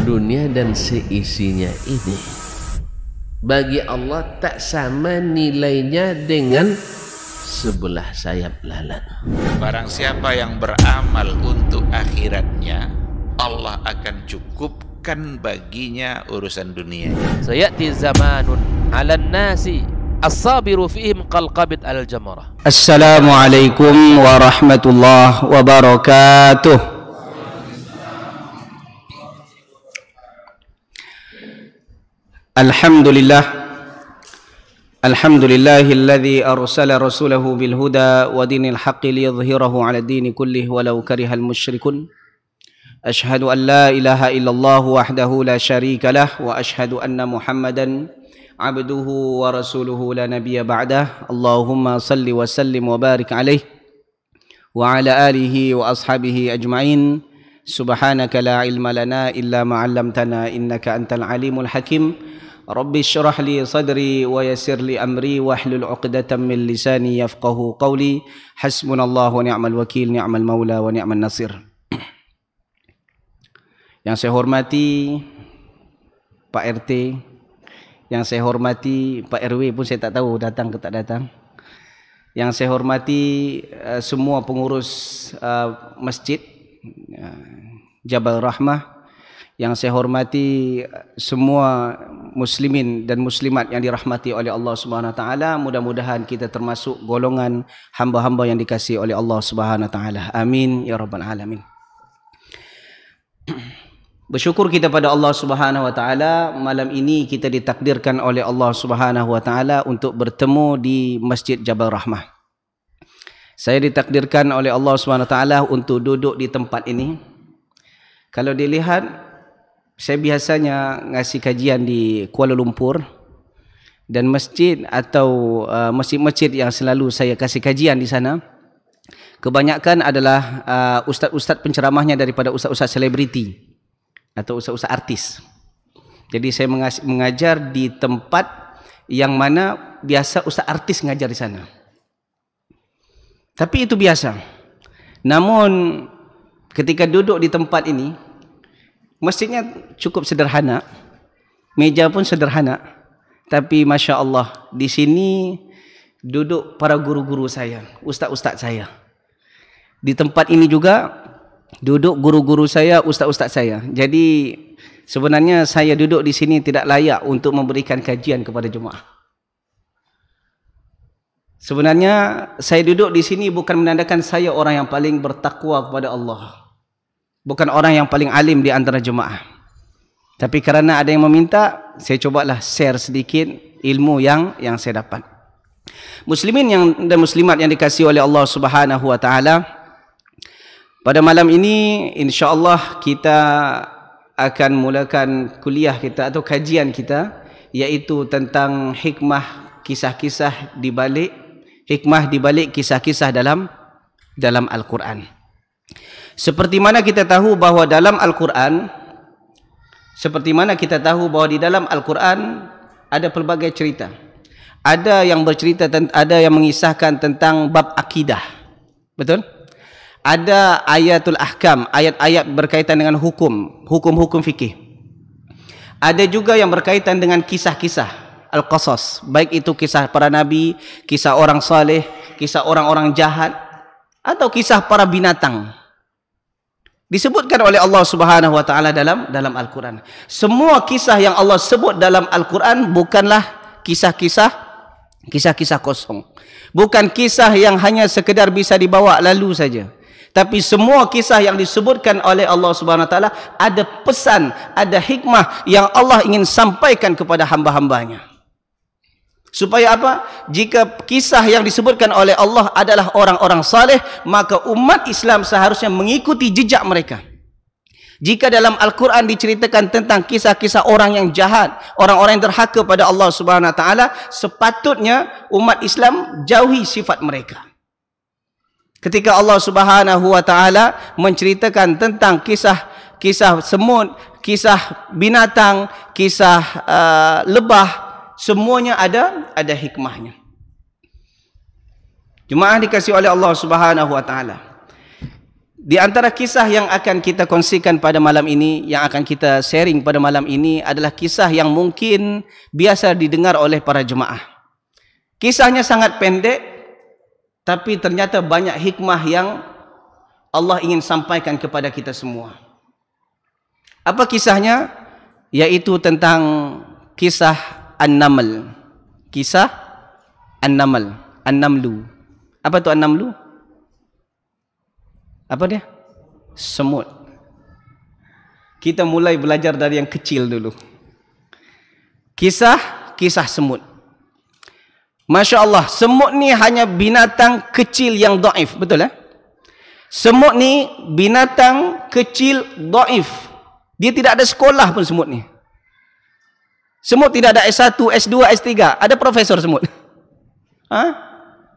dunia dan seisinya ini bagi Allah tak sama nilainya dengan sebelah sayap lalat. Barang siapa yang beramal untuk akhiratnya, Allah akan cukupkan baginya urusan dunia. Sayati zamanun 'alan nasi as-sabiru fihim qalqabit al-jamarah. Assalamualaikum warahmatullahi wabarakatuh. Alhamdulillahilladzi arsala rasulahu bil huda wa dinil haqqi liyadhhirahu 'ala ad-dini kullih walau karihal musyrikun. Ashhadu an la ilaha illallah wahdahu la syarika lah wa ashhadu anna Muhammadan abduhu wa rasuluhu la nabiyya ba'dah. Allahumma salli wa sallim wa barik alaihi wa ala alihi wa ashabihi ajma'in. Subhanaka la ilma lana illa ma 'allamtana innaka antal alimul hakim. Rabbi syrah li sadri wa yassir li amri wahlul 'uqdatam min lisani yafqahu qawli. Hasbunallahu wa ni'mal wakil, ni'mal maula wa ni'man nasir. Yang saya hormati Pak RT, yang saya hormati Pak RW pun saya tak tahu datang ke tak datang. Yang saya hormati semua pengurus masjid Jabal Rahmah. Yang saya hormati semua muslimin dan muslimat yang dirahmati oleh Allah Subhanahu wa taala. Mudah-mudahan kita termasuk golongan hamba-hamba yang dikasihi oleh Allah Subhanahu wa taala. Amin ya rabbal alamin. Bersyukur kita pada Allah Subhanahu wa taala, malam ini kita ditakdirkan oleh Allah Subhanahu wa taala untuk bertemu di Masjid Jabal Rahmah. Saya ditakdirkan oleh Allah Subhanahu wa taala untuk duduk di tempat ini. Kalau dilihat, saya biasanya ngasih kajian di Kuala Lumpur, dan masjid atau masjid-masjid yang selalu saya kasih kajian di sana kebanyakan adalah ustaz-ustaz penceramahnya daripada ustaz-ustaz selebriti atau ustaz-ustaz artis. Jadi saya mengajar di tempat yang mana biasa ustaz artis ngajar di sana. Tapi itu biasa. Namun ketika duduk di tempat ini, masjidnya cukup sederhana, meja pun sederhana, tapi Masya Allah di sini duduk para guru-guru saya, ustaz-ustaz saya. Di tempat ini juga duduk guru-guru saya, ustaz-ustaz saya. Jadi sebenarnya saya duduk di sini tidak layak untuk memberikan kajian kepada jemaah. Sebenarnya saya duduk di sini bukan menandakan saya orang yang paling bertakwa kepada Allah, bukan orang yang paling alim di antara jemaah. Tapi kerana ada yang meminta, saya cobalah share sedikit ilmu yang saya dapat. Muslimin dan muslimat yang dikasihi oleh Allah Subhanahu wa taala, pada malam ini insya-Allah kita akan mulakan kuliah kita atau kajian kita, yaitu tentang hikmah kisah-kisah di balik kisah-kisah dalam Al-Quran. Seperti mana kita tahu bahawa dalam Al-Quran, di dalam Al-Quran ada pelbagai cerita. Ada yang bercerita, ada yang mengisahkan tentang bab akidah. Betul? Ada ayatul ahkam, ayat-ayat berkaitan dengan hukum-hukum fikih. Ada juga yang berkaitan dengan kisah-kisah al-qasas, baik itu kisah para nabi, kisah orang saleh, kisah orang-orang jahat, atau kisah para binatang. Disebutkan oleh Allah Subhanahu wa taala dalam Al-Quran. Semua kisah yang Allah sebut dalam Al-Quran bukanlah kisah-kisah kosong. Bukan kisah yang hanya sekedar bisa dibawa lalu saja. Tapi semua kisah yang disebutkan oleh Allah Subhanahu wa taala ada pesan, ada hikmah yang Allah ingin sampaikan kepada hamba-hambanya. Supaya apa? Jika kisah yang disebutkan oleh Allah adalah orang-orang saleh, maka umat Islam seharusnya mengikuti jejak mereka. Jika dalam Al-Quran diceritakan tentang kisah-kisah orang yang jahat, orang-orang yang derhaka pada Allah Subhanahu wa taala, sepatutnya umat Islam jauhi sifat mereka. Ketika Allah Subhanahu wa taala menceritakan tentang kisah semut, kisah binatang, kisah lebah, semuanya ada hikmahnya. Jemaah dikasihi oleh Allah Subhanahu wa taala. Di antara kisah yang akan kita kongsikan pada malam ini, yang akan kita sharing pada malam ini adalah kisah yang mungkin biasa didengar oleh para jemaah. Kisahnya sangat pendek, tapi ternyata banyak hikmah yang Allah ingin sampaikan kepada kita semua. Apa kisahnya? Yaitu tentang kisah An-Naml. Kisah An-Naml. An-Namlu. Apa tu An-Namlu? Apa dia? Semut. Kita mulai belajar dari yang kecil dulu. Kisah semut. Masya Allah, semut ni hanya binatang kecil yang dhaif, betul Semut ni binatang kecil dhaif. Dia tidak ada sekolah pun semut ni. Semut tidak ada S1, S2, S3. Ada profesor semut?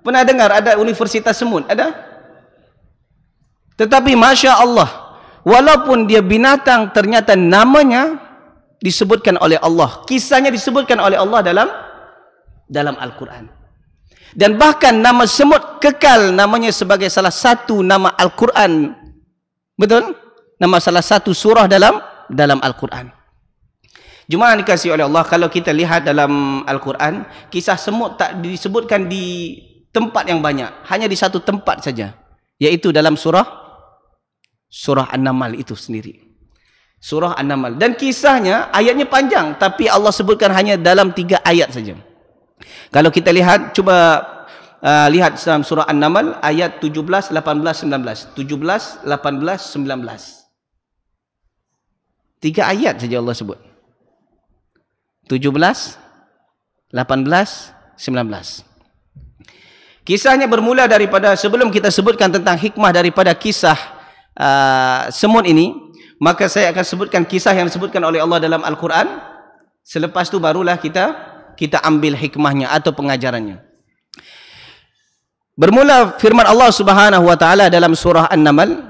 Pernah dengar ada universitas semut? Ada? Tetapi Masya Allah, walaupun dia binatang, ternyata namanya disebutkan oleh Allah. Kisahnya disebutkan oleh Allah dalam Al-Quran. Dan bahkan nama semut kekal namanya sebagai salah satu nama Al-Quran. Betul? Nama salah satu surah dalam Al-Quran. Jemaah dikasihi oleh Allah, kalau kita lihat dalam Al-Quran, kisah semut tak disebutkan di tempat yang banyak. Hanya di satu tempat saja. Yaitu dalam surah An-Naml itu sendiri. Surah An-Naml. Dan kisahnya, ayatnya panjang. Tapi Allah sebutkan hanya dalam 3 ayat saja. Kalau kita lihat, cuba lihat dalam surah An-Naml, ayat 17, 18, 19. 17, 18, 19. 3 ayat saja Allah sebut. 17, 18, 19. Kisahnya bermula daripada, sebelum kita sebutkan tentang hikmah daripada kisah semut ini, maka saya akan sebutkan kisah yang disebutkan oleh Allah dalam Al-Quran. Selepas itu barulah kita ambil hikmahnya atau pengajarannya. Bermula firman Allah Subhanahu wa taala dalam surah An-Naml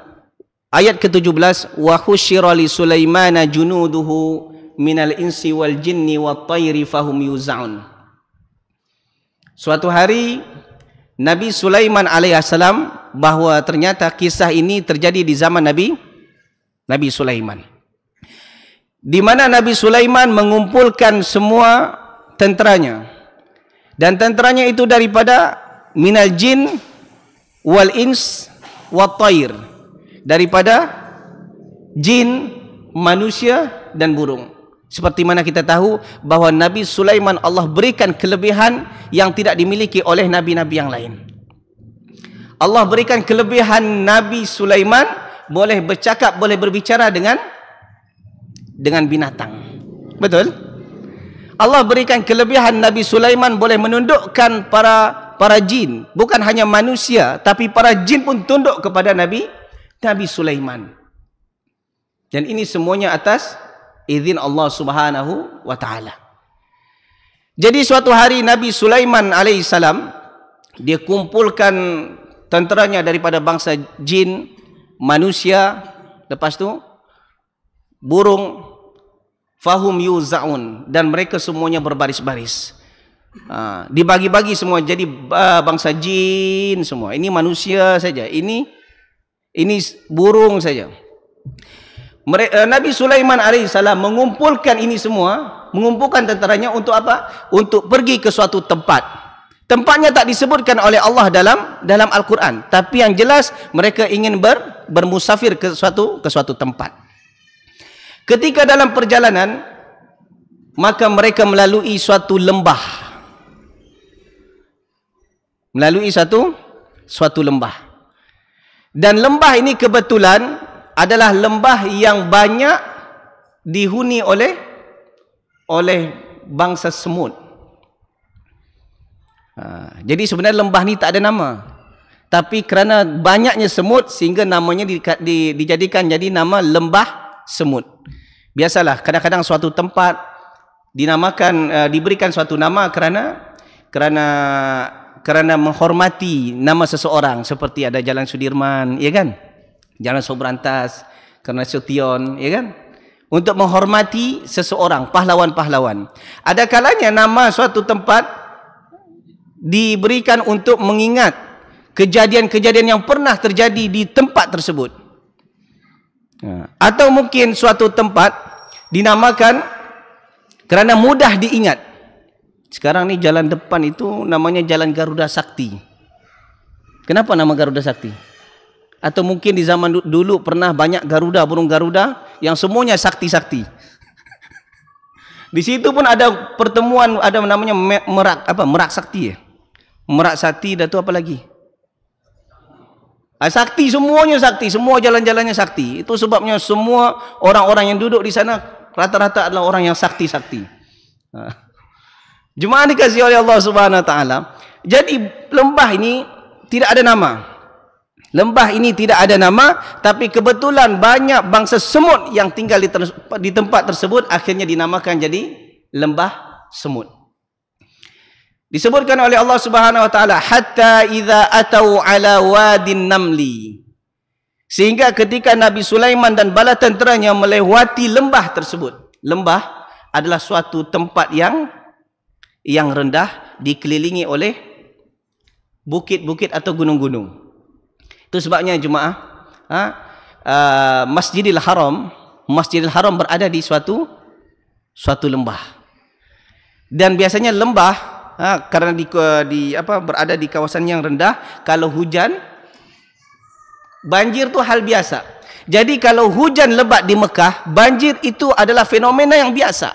ayat ke-17, wa khusyira li Sulaimana junuduhu minal insi wal jinni wat tayri fahum yuzaun. Suatu hari Nabi Sulaiman alaihissalam, bahawa ternyata kisah ini terjadi di zaman Nabi Sulaiman, di mana Nabi Sulaiman mengumpulkan semua tenteranya, dan tenteranya itu daripada minal jin wal ins wat tayr, daripada jin, manusia dan burung. Seperti mana kita tahu bahawa Nabi Sulaiman Allah berikan kelebihan yang tidak dimiliki oleh nabi-nabi yang lain. Allah berikan kelebihan Nabi Sulaiman boleh bercakap, boleh berbicara dengan binatang. Betul? Allah berikan kelebihan Nabi Sulaiman boleh menundukkan para jin. Bukan hanya manusia, tapi para jin pun tunduk kepada Nabi Sulaiman. Dan ini semuanya atas izin Allah Subhanahu wa taala. Jadi suatu hari Nabi Sulaiman alaihissalam, dia kumpulkan tenteranya daripada bangsa jin, manusia, lepas tu burung, fahum yuzaun, dan mereka semuanya berbaris-baris. Dibagi-bagi semua jadi bangsa jin semua. Ini manusia saja, ini burung saja. Nabi Sulaiman alaihissalam mengumpulkan ini semua, mengumpulkan tenteranya untuk apa? Untuk pergi ke suatu tempat. Tempatnya tak disebutkan oleh Allah dalam Al-Quran, tapi yang jelas mereka ingin bermusafir ke suatu tempat. Ketika dalam perjalanan, maka mereka melalui suatu lembah. Melalui suatu lembah. Dan lembah ini kebetulan adalah lembah yang banyak dihuni oleh bangsa semut. Jadi sebenarnya lembah ni tak ada nama, tapi kerana banyaknya semut sehingga namanya dijadikan jadi nama lembah semut. Biasalah kadang-kadang suatu tempat dinamakan, diberikan suatu nama kerana menghormati nama seseorang, seperti ada Jalan Sudirman, ya kan? Jalan Sobrantas, kerana Sution, ya kan? Untuk menghormati seseorang, pahlawan-pahlawan. Ada kalanya nama suatu tempat diberikan untuk mengingat kejadian-kejadian yang pernah terjadi di tempat tersebut. Atau mungkin suatu tempat dinamakan kerana mudah diingat. Sekarang ni jalan depan itu namanya Jalan Garuda Sakti. Kenapa nama Garuda Sakti? Atau mungkin di zaman dulu pernah banyak Garuda, burung Garuda yang semuanya sakti-sakti. Di situ pun ada pertemuan, ada namanya Merak Sakti. Merak Sakti dah tu apa lagi? Sakti, semuanya sakti, semua jalan-jalannya sakti. Itu sebabnya semua orang-orang yang duduk di sana rata-rata adalah orang yang sakti-sakti. Jemaah dikasihi oleh Allah Subhanahu Wa Taala. Jadi lembah ini tidak ada nama. Lembah ini tidak ada nama, tapi kebetulan banyak bangsa semut yang tinggal di tempat tersebut, akhirnya dinamakan jadi lembah semut. Disebutkan oleh Allah Subhanahu Wa Taala, hatta idza atau ala wadin namli, sehingga ketika Nabi Sulaiman dan bala tenteranya melewati lembah tersebut. Lembah adalah suatu tempat yang rendah, dikelilingi oleh bukit-bukit atau gunung-gunung. Itu sebabnya jemaah, Masjidil Haram berada di suatu lembah. Dan biasanya lembah karena berada di kawasan yang rendah, kalau hujan banjir itu hal biasa. Jadi kalau hujan lebat di Mekah, banjir itu adalah fenomena yang biasa.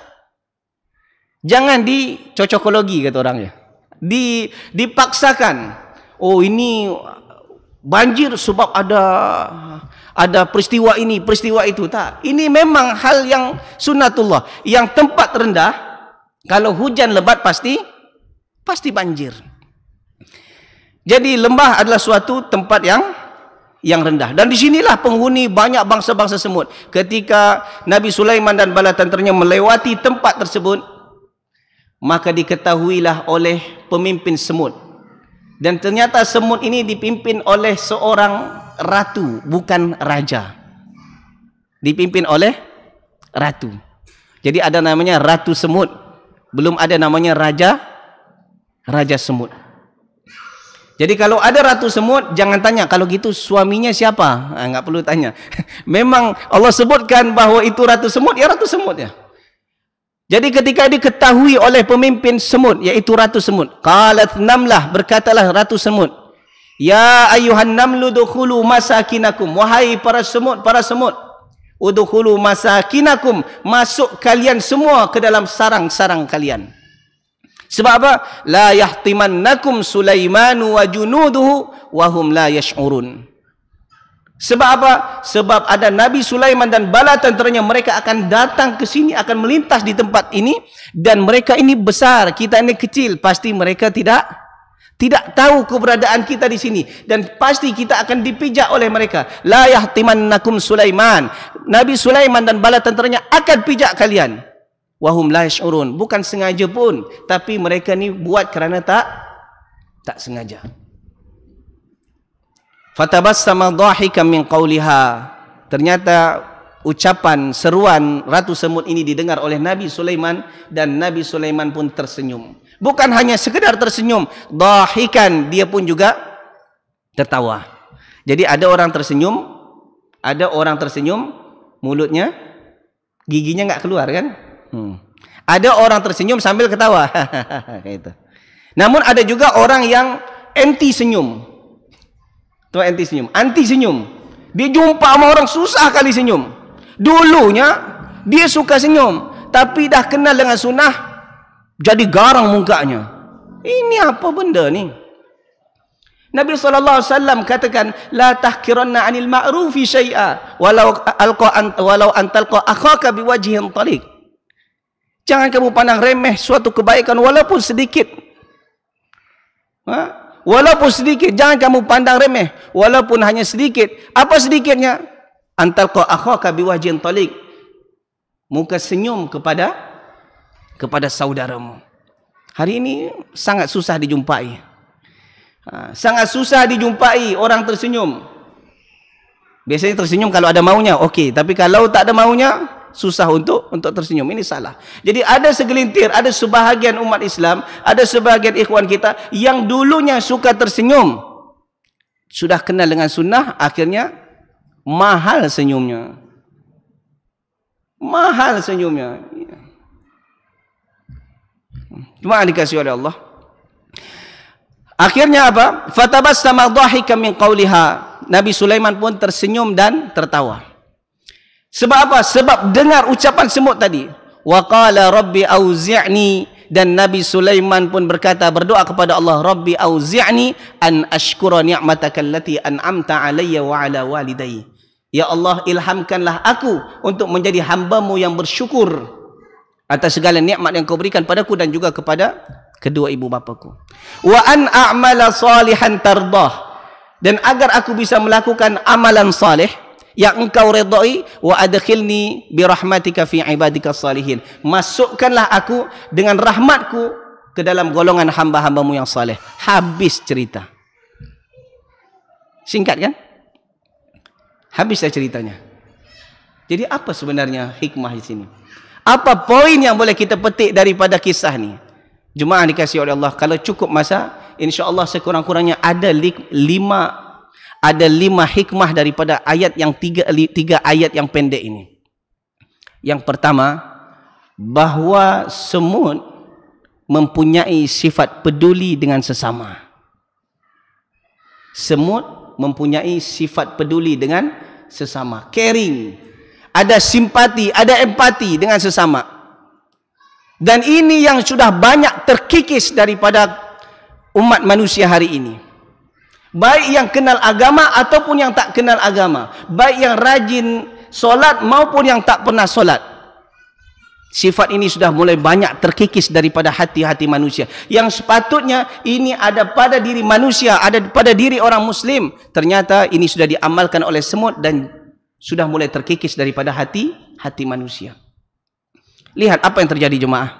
Jangan dicocokologi kata orang ya. Dipaksakan. Oh, ini banjir sebab ada peristiwa ini, peristiwa itu. Tak. Ini memang hal yang sunnatullah. Yang tempat rendah, kalau hujan lebat pasti banjir. Jadi lembah adalah suatu tempat yang rendah. Dan di sinilah penghuni banyak bangsa-bangsa semut. Ketika Nabi Sulaiman dan bala tenteranya melewati tempat tersebut, maka diketahuilah oleh pemimpin semut. Dan ternyata semut ini dipimpin oleh seorang ratu, bukan raja. Dipimpin oleh ratu. Jadi ada namanya ratu semut. Belum ada namanya raja semut. Jadi kalau ada ratu semut, jangan tanya kalau gitu suaminya siapa. Enggak perlu tanya. Memang Allah sebutkan bahawa itu ratu semut, ya ratu semut ya. Jadi ketika diketahui oleh pemimpin semut, yaitu ratu semut, qalat namlah, berkatalah ratu semut, ya ayuhan namlu dukhulu masakinakum, wahai para semut, udkhulu masakinakum, masuk kalian semua ke dalam sarang-sarang kalian. Sebab apa? La yahtimannakum Sulaimanu wa junuduhu wa hum la yash'urun. Sebab apa? Sebab ada Nabi Sulaiman dan bala tenteranya, mereka akan datang ke sini, akan melintas di tempat ini, dan mereka ini besar, kita ini kecil, pasti mereka tidak tahu keberadaan kita di sini, dan pasti kita akan dipijak oleh mereka. La yahtimannakum Sulaiman, Nabi Sulaiman dan bala tenteranya akan pijak kalian. Wahum la yash'urun, bukan sengaja pun, tapi mereka ni buat kerana tak sengaja. Fatabassama dhahikan min qawliha, ternyata ucapan seruan ratu semut ini didengar oleh Nabi Sulaiman, dan Nabi Sulaiman pun tersenyum. Bukan hanya sekedar tersenyum, dhahikan, dia pun juga tertawa. Jadi ada orang tersenyum, mulutnya, giginya enggak keluar kan? Ada orang tersenyum sambil ketawa. Kayak itu. Namun ada juga orang yang anti senyum. Anti senyum. Dia jumpa sama orang susah kali senyum. Dulunya dia suka senyum, tapi dah kenal dengan sunnah, jadi garang mukanya. Ini apa benda ni? Nabi SAW katakan, la tahkiranna 'anil ma'rufi syai'a walau antalqa akhaka biwajhin taliq. Jangan kamu pandang remeh suatu kebaikan walaupun sedikit. Walaupun sedikit, jangan kamu pandang remeh walaupun hanya sedikit. Apa sedikitnya? Antalqa akhaka biwajhin taliq, muka senyum kepada saudaramu. Hari ini sangat susah dijumpai. Sangat susah dijumpai orang tersenyum. Biasanya tersenyum kalau ada maunya, okey, tapi kalau tak ada maunya, susah untuk tersenyum. Ini salah. Jadi ada segelintir, ada sebahagian umat Islam, ada sebahagian ikhwan kita yang dulunya suka tersenyum, sudah kenal dengan sunnah, akhirnya mahal senyumnya. Mahal senyumnya. Cuma dikasih oleh Allah. Akhirnya apa? Fatabassama dhahikan min qawliha. Nabi Sulaiman pun tersenyum dan tertawa. Sebab apa? Sebab dengar ucapan semut tadi. Wa qala rabbi auzi'ni, dan Nabi Sulaiman pun berkata, berdoa kepada Allah, Rabbi auzi'ni an ashkura ni'mataka allati an'amta alayya wa ala walidayya. Ya Allah, ilhamkanlah aku untuk menjadi hamba-Mu yang bersyukur atas segala nikmat yang Kau berikan padaku dan juga kepada kedua ibu bapaku. Wa an a'mala salihan tardah, dan agar aku bisa melakukan amalan saleh yang Engkau redai. Wa adkhilni bi rahmatika fi ibadika salihin, masukkanlah aku dengan rahmatku ke dalam golongan hamba-hamba-Mu yang saleh. Habis cerita. Singkat kan? Habislah ceritanya. Jadi apa sebenarnya hikmah di sini? Apa poin yang boleh kita petik daripada kisah ni? Jemaah dikasihi oleh Allah, kalau cukup masa, insya-Allah sekurang-kurangnya ada 5 hikmah daripada ayat yang tiga ayat yang pendek ini. Yang pertama, bahawa semut mempunyai sifat peduli dengan sesama. Semut mempunyai sifat peduli dengan sesama, caring, ada simpati, ada empati dengan sesama. Dan ini yang sudah banyak terkikis daripada umat manusia hari ini, baik yang kenal agama ataupun yang tak kenal agama, baik yang rajin solat maupun yang tak pernah solat. Sifat ini sudah mulai banyak terkikis daripada hati-hati manusia, yang sepatutnya ini ada pada diri manusia, ada pada diri orang Muslim. Ternyata ini sudah diamalkan oleh semut dan sudah mulai terkikis daripada hati manusia. Lihat apa yang terjadi jemaah.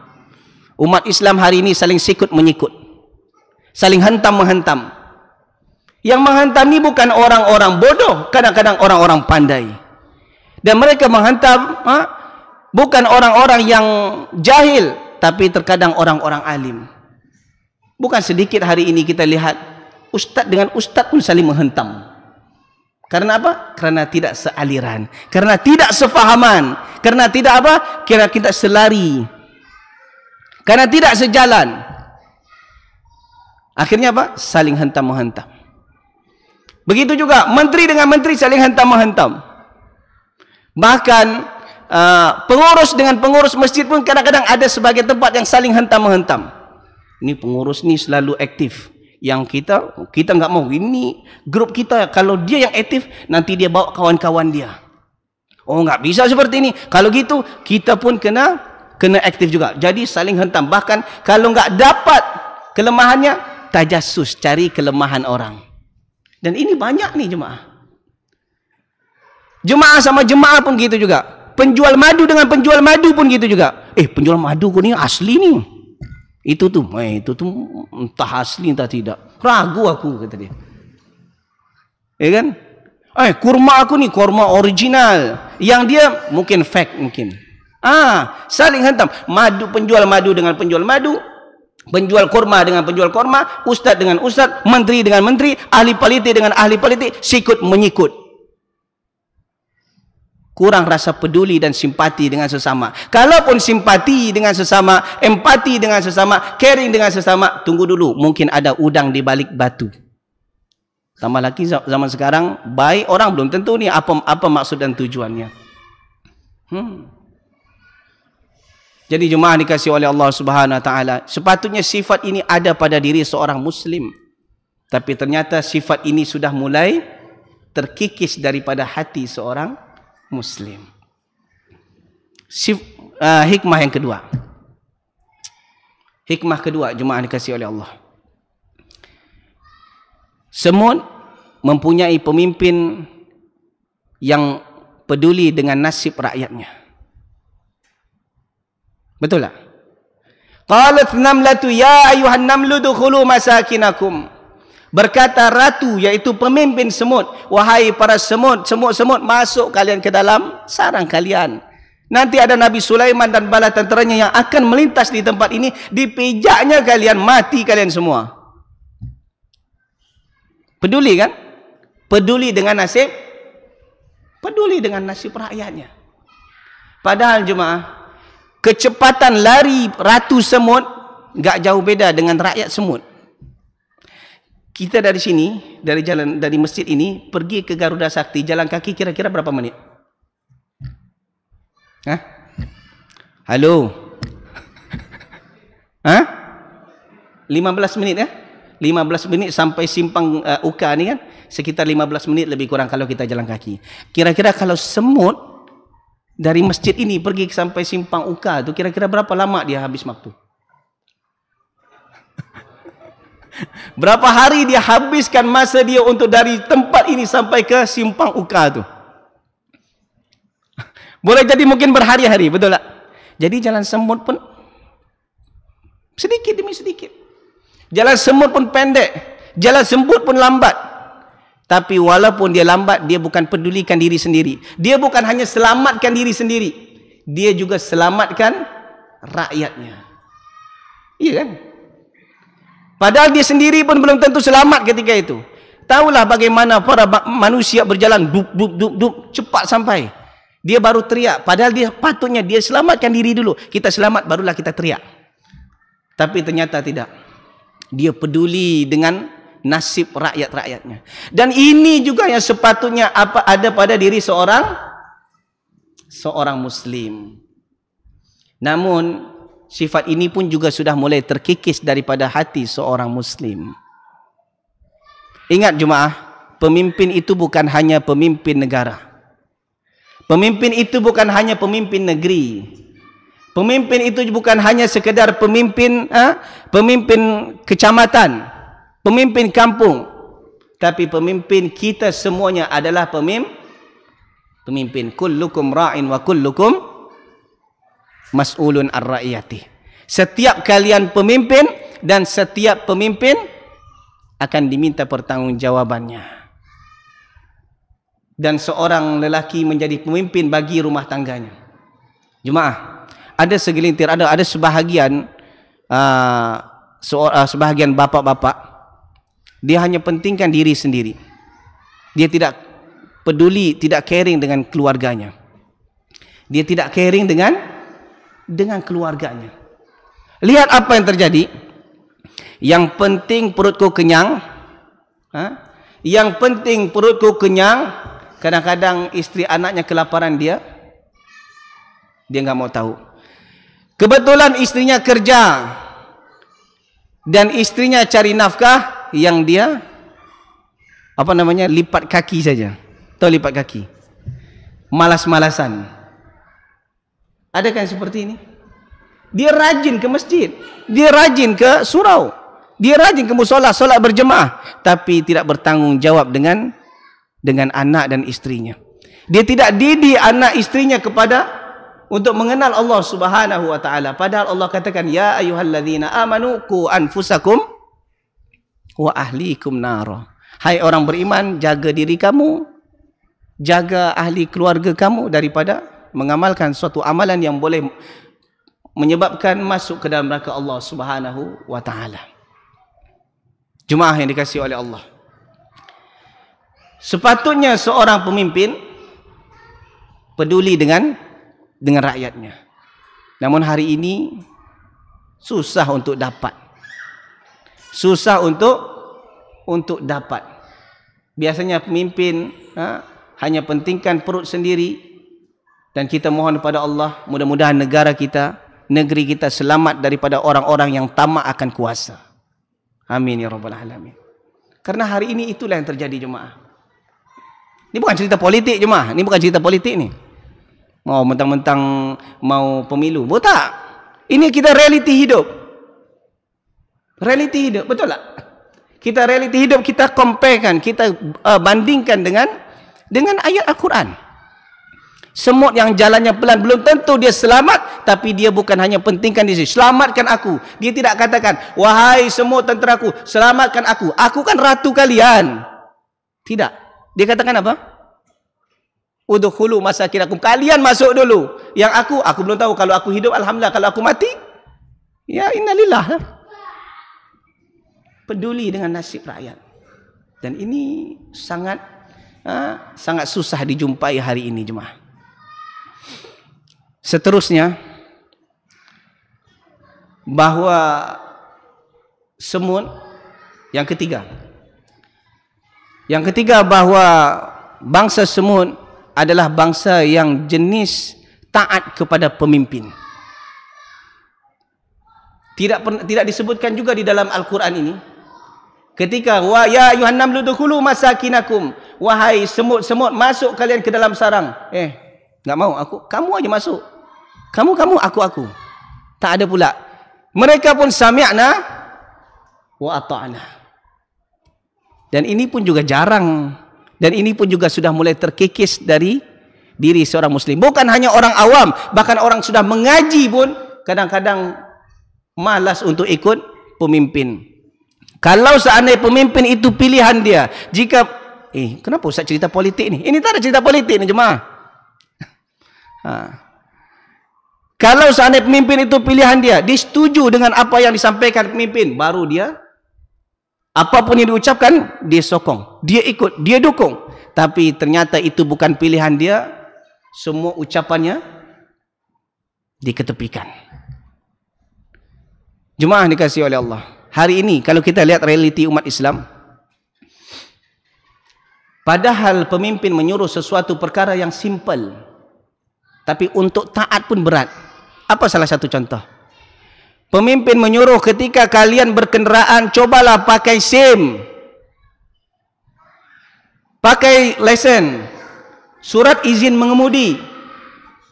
Umat Islam hari ini saling sikut menyikut, saling hentam menghentam. Yang menghentam ini bukan orang-orang bodoh, kadang-kadang orang-orang pandai. Dan mereka menghentam bukan orang-orang yang jahil, tapi terkadang orang-orang alim. Bukan sedikit hari ini kita lihat ustaz dengan ustaz pun saling menghentam. Karena apa? Karena tidak sealiran, karena tidak sefahaman, karena tidak apa? Karena kita selari, karena tidak sejalan. Akhirnya apa? Saling hentam menghentam. Begitu juga menteri dengan menteri saling hentam menghentam. Bahkan pengurus dengan pengurus masjid pun kadang-kadang ada sebagai tempat yang saling hentam menghentam. Ini pengurus ni selalu aktif, yang kita enggak mau. Ini grup kita, kalau dia yang aktif nanti dia bawa kawan-kawan dia. Oh, enggak bisa seperti ini. Kalau gitu kita pun kena aktif juga. Jadi saling hentam. Bahkan kalau enggak dapat kelemahannya, tajassus, cari kelemahan orang. Dan ini banyak nih jemaah. Jemaah sama jemaah pun gitu juga. Penjual madu dengan penjual madu pun gitu juga. Penjual madu kau ni asli ni. Itu tu entah asli entah tidak. Ragu aku, kata dia. Ya kan? Kurma aku ni kurma original. Yang dia mungkin fake mungkin. Saling hentam. Madu, penjual madu dengan penjual madu, penjual kurma dengan penjual kurma, ustaz dengan ustaz, menteri dengan menteri, ahli politik dengan ahli politik, sikut menyikut. Kurang rasa peduli dan simpati dengan sesama. Kalaupun simpati dengan sesama, empati dengan sesama, caring dengan sesama, tunggu dulu, mungkin ada udang di balik batu. Tambah lagi zaman sekarang, baik orang belum tentu ni apa maksud dan tujuannya. Jadi jemaah dikasihi oleh Allah Subhanahu wa taala, sepatutnya sifat ini ada pada diri seorang muslim. Tapi ternyata sifat ini sudah mulai terkikis daripada hati seorang muslim. Hikmah yang kedua. Hikmah kedua jemaah dikasihi oleh Allah. Semut mempunyai pemimpin yang peduli dengan nasib rakyatnya. Betul tak? Qalat namlatu ya ayuhan namlu dukhulu masakinakum. Berkata ratu, yaitu pemimpin semut, wahai para semut, masuk kalian ke dalam sarang kalian. Nanti ada Nabi Sulaiman dan bala tenteranya yang akan melintas di tempat ini, dipijaknya kalian, mati kalian semua. Peduli kan? Peduli dengan nasib rakyatnya. Padahal jemaah, kecepatan lari ratu semut enggak jauh beda dengan rakyat semut. Kita dari sini, dari masjid ini pergi ke Garuda Sakti jalan kaki kira-kira berapa menit? Hah? Halo. Hah? 15 menit ya? 15 menit sampai simpang Uka ni kan sekitar 15 menit lebih kurang kalau kita jalan kaki. Kira-kira kalau semut dari masjid ini pergi sampai simpang Uka tu kira-kira berapa lama dia habis waktu? Berapa hari dia habiskan masa dia untuk dari tempat ini sampai ke simpang Uka tu? Boleh jadi mungkin berhari-hari, betul tak? Jadi jalan semut pun sedikit demi sedikit. Jalan semut pun pendek, jalan semut pun lambat. Tapi walaupun dia lambat, dia bukan pedulikan diri sendiri. Dia bukan hanya selamatkan diri sendiri, dia juga selamatkan rakyatnya. Iya kan? Padahal dia sendiri pun belum tentu selamat ketika itu. Tahulah bagaimana para manusia berjalan dup dup dup dup cepat sampai. Dia baru teriak, padahal dia patutnya dia selamatkan diri dulu. Kita selamat barulah kita teriak. Tapi ternyata tidak. Dia peduli dengan nasib rakyat-rakyatnya. Dan ini juga yang sepatutnya ada pada diri seorang muslim. Namun sifat ini pun juga sudah mulai terkikis daripada hati seorang muslim. Ingat jemaah, pemimpin itu bukan hanya pemimpin negara. Pemimpin itu bukan hanya pemimpin negeri. Pemimpin itu bukan hanya sekedar pemimpin kecamatan, pemimpin kampung. Tapi pemimpin kita semuanya adalah pemimpin. Kullukum ra'in wa kullukum mas'ulun ar-ra'iyati. Setiap kalian pemimpin dan setiap pemimpin akan diminta pertanggungjawabannya. Dan seorang lelaki menjadi pemimpin bagi rumah tangganya. Jemaah, ada segelintir, ada sebahagian sebahagian bapak-bapak, dia hanya pentingkan diri sendiri. Dia tidak peduli, tidak caring dengan keluarganya. Dia tidak caring dengan keluarganya. Lihat apa yang terjadi. Yang penting perutku kenyang. Yang penting perutku kenyang. Kadang-kadang isteri anaknya kelaparan dia enggak mau tahu. Kebetulan istrinya kerja dan istrinya cari nafkah, yang dia lipat kaki saja. Tahu lipat kaki? Malas-malasan. Ada kan seperti ini? Dia rajin ke masjid, dia rajin ke surau, dia rajin ke musola, solat berjemaah, tapi tidak bertanggung jawab dengan anak dan istrinya. Dia tidak didik anak istrinya untuk mengenal Allah Subhanahu wa taala. Padahal Allah katakan, ya ayyuhalladzina amanu qu anfusakum wa ahlikum nara. Hai orang beriman, jaga diri kamu, jaga ahli keluarga kamu daripada mengamalkan suatu amalan yang boleh menyebabkan masuk ke dalam neraka Allah Subhanahu wa taala. Jemaah yang dikasihi oleh Allah, sepatutnya seorang pemimpin peduli dengan rakyatnya. Namun hari ini susah untuk dapat. Susah untuk dapat. Biasanya pemimpin hanya pentingkan perut sendiri, dan kita mohon kepada Allah mudah-mudahan negara kita, negeri kita selamat daripada orang-orang yang tamak akan kuasa. Amin ya rabbal alamin. Karena hari ini itulah yang terjadi jemaah. Ini bukan cerita politik jemaah, ini bukan cerita politik ni. Mau mentang-mentang mau pemilu, tak. Ini kita realiti hidup. Realiti hidup, betul tak? Kita realiti hidup, kita comparekan, kita bandingkan dengan ayat Al-Quran. Semut yang jalannya pelan belum tentu dia selamat, tapi dia bukan hanya pentingkan diri, selamatkan aku. Dia tidak katakan, wahai semut tenteraku, selamatkan aku. Aku kan ratu kalian. Tidak. Dia katakan apa? Udkhulu masakinakum. Kalian masuk dulu. Yang aku belum tahu. Kalau aku hidup, alhamdulillah. Kalau aku mati, ya innalillah. Peduli dengan nasib rakyat. Dan ini sangat susah dijumpai hari ini jemaah. Seterusnya, bahawa semut yang ketiga. Yang ketiga, bahawa bangsa semut adalah bangsa yang jenis taat kepada pemimpin. Tidak disebutkan juga di dalam Al-Quran ini. Ketika wa ya ayuhan namlu dukhulu masakinakum, wahai semut-semut, masuk kalian ke dalam sarang. Enggak mau, kamu aja masuk. Kamu, aku. Tak ada pula. Mereka pun sami'na wa ata'na. Dan ini pun juga jarang. Dan ini pun juga sudah mulai terkikis dari diri seorang muslim. Bukan hanya orang awam, bahkan orang sudah mengaji pun kadang-kadang malas untuk ikut pemimpin. Kalau seandainya pemimpin itu pilihan dia, jika kenapa Ustaz cerita politik ni? Ini tak ada cerita politik ni, jemaah. Kalau seandainya pemimpin itu pilihan dia, dia setuju dengan apa yang disampaikan pemimpin, baru dia apapun yang diucapkan, dia sokong, dia ikut, dia dukung. Tapi ternyata itu bukan pilihan dia, semua ucapannya diketepikan. Jemaah dikasihi oleh Allah. Hari ini kalau kita lihat realiti umat Islam, padahal pemimpin menyuruh sesuatu perkara yang simple, tapi untuk taat pun berat. Apa salah satu contoh? Pemimpin menyuruh ketika kalian berkenderaan, cobalah pakai SIM, pakai lesen, surat izin mengemudi.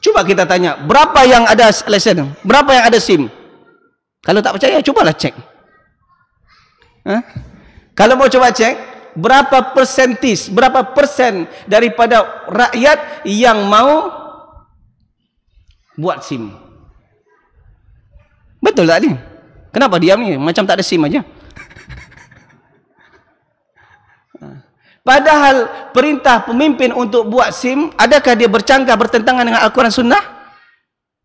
Coba kita tanya, berapa yang ada lesen? Berapa yang ada SIM? Kalau tak percaya, cobalah cek. Kalau mau coba cek, berapa persentis, berapa persen daripada rakyat yang mau buat SIM? Betul tak ni? Kenapa diam ni? Macam tak ada SIM aja. Padahal perintah pemimpin untuk buat SIM, adakah dia bercanggah bertentangan dengan Al-Quran Sunnah?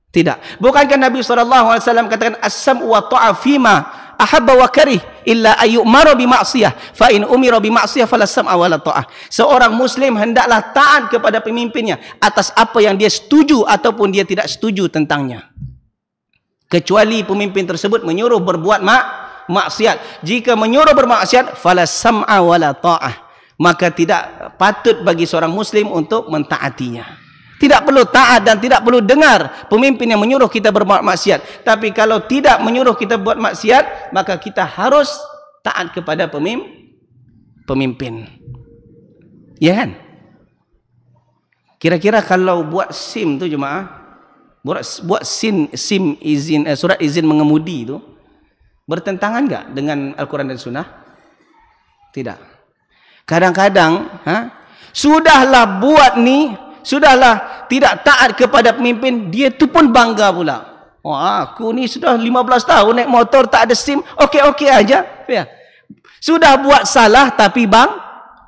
Tidak. Bukankah Nabi SAW katakan as-sam'u wa ta'a fima ahabba wa karih illa ayyumara bi ma'siyah fa in umira bi ma'siyah fala sam'a wa la ta'ah. Seorang muslim hendaklah taat kepada pemimpinnya atas apa yang dia setuju ataupun dia tidak setuju tentangnya. Kecuali pemimpin tersebut menyuruh berbuat maksiat. Jika menyuruh bermaksiat, fala sam'a wa la ta'ah, maka tidak patut bagi seorang muslim untuk mentaatinya. Tidak perlu taat dan tidak perlu dengar pemimpin yang menyuruh kita berbuat maksiat. Tapi kalau tidak menyuruh kita buat maksiat, maka kita harus taat kepada pemimpin. Ya kan? Kira-kira kalau buat SIM tu jemaah, buat SIM izin, surat izin mengemudi itu bertentangan enggak dengan Al-Quran dan Sunnah? Tidak. Kadang-kadang sudahlah buat ni, sudahlah tidak taat kepada pemimpin, dia tu pun bangga pula. Wah, aku ni sudah 15 tahun naik motor tak ada SIM, okey-okey aja. Ya. Sudah buat salah tapi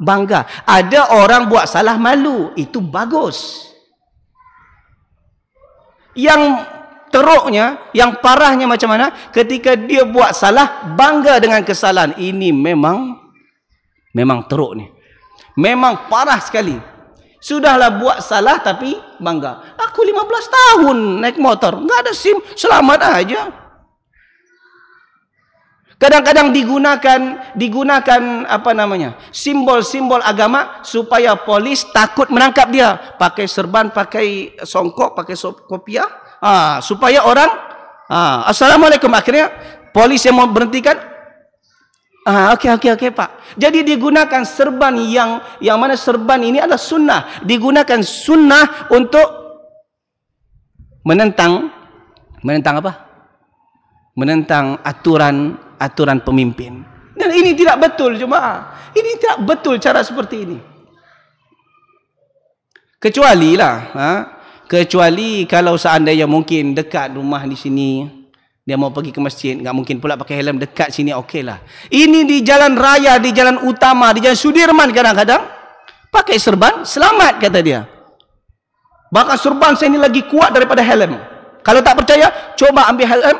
bangga. Ada orang buat salah malu, itu bagus. Yang teruknya, yang parahnya macam mana? Ketika dia buat salah, bangga dengan kesalahan. Ini memang teruk ni. Memang parah sekali. Sudahlah buat salah tapi bangga. Aku 15 tahun naik motor, enggak ada SIM, selamat aja. Kadang-kadang digunakan apa namanya? Simbol-simbol agama supaya polis takut menangkap dia. Pakai serban, pakai songkok, pakai kopiah, supaya orang assalamualaikum, akhirnya polis yang mau berhentikan. Okey Pak. Jadi digunakan serban yang mana serban ini adalah sunnah. Digunakan sunnah untuk menentang apa? Menentang aturan pemimpin. Dan ini tidak betul jemaah. Ini tidak betul cara seperti ini. Kecuali kalau seandainya mungkin dekat rumah di sini, dia mau pergi ke masjid, enggak mungkin pula pakai helm, dekat sini okeylah. Ini di jalan raya, di jalan utama, di jalan Sudirman kadang-kadang pakai serban, selamat kata dia. Bahkan serban saya ini lagi kuat daripada helm. Kalau tak percaya, coba ambil helm,